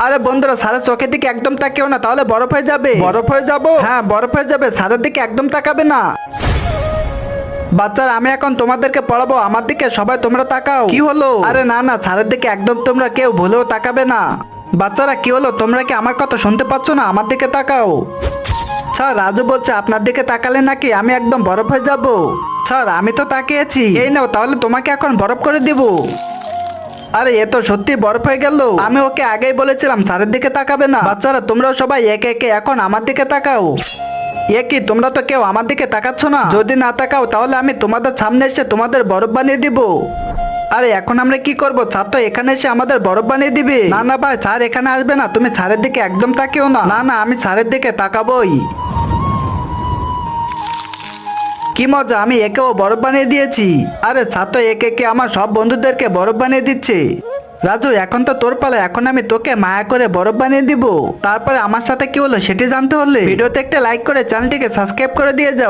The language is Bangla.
আরে বন্ধুরা, স্যারের চোখের দিকে একদম তাকিও না, তাহলে বরফ হয়ে যাবে। বরফ হয়ে যাবো? হ্যাঁ, বরফ হয়ে যাবে। স্যারের দিকে একদম তাকাবে না। বাচ্চারা, আমি এখন তোমাদেরকে পড়াবো, আমার দিকে সবাই তোমরা তাকাও। কি হলো? আরে না না, স্যারের দিকে একদম তোমরা কেউ ভুলেও তাকাবে না। বাচ্চারা, কি হলো? তোমরা কি আমার কথা শুনতে পাচ্ছ না? আমার দিকে তাকাও। স্যার, রাজু বলছে আপনার দিকে তাকালে নাকি আমি একদম বরফ হয়ে যাব। স্যার, আমি তো তাকিয়েছি। এই নাও, তাহলে তোমাকে এখন বরফ করে দিব। আরে এ তো সত্যি বরফ হয়ে গেল। আমি ওকে আগেই বলেছিলাম স্যারের দিকে তাকাবে না। বাচ্চারা, তোমরাও সবাই একে একে এখন আমার দিকে তাকাও। এ কি, তোমরা তো কেউ আমার দিকে তাকাচ্ছ না? যদি না তাকাও তাহলে আমি তোমাদের সামনে এসে তোমাদের বরফ বানিয়ে দিব। আরে এখন আমরা কি করব? স্যার তো এখানে এসে আমাদের বরফ বানিয়ে দিবে। না না ভাই, স্যার এখানে আসবে না। তুমি স্যারের দিকে একদম তাকিও না। না না, আমি স্যারের দিকে তাকাবোই। কি মজা, আমি একেও বরফ বানিয়ে দিয়েছি। আরে স্যার তো একে একে আমার সব বন্ধুদেরকে বরফ বানিয়ে দিচ্ছে। রাজু, এখন তো তোর পালা। এখন আমি তোকে মায়া করে বরফ বানিয়ে দিব। তারপরে আমার সাথে কি হলো সেটি জানতে হলে ভিডিওতে একটা লাইক করে চ্যানেলটিকে সাবস্ক্রাইব করে দিয়ে যাও।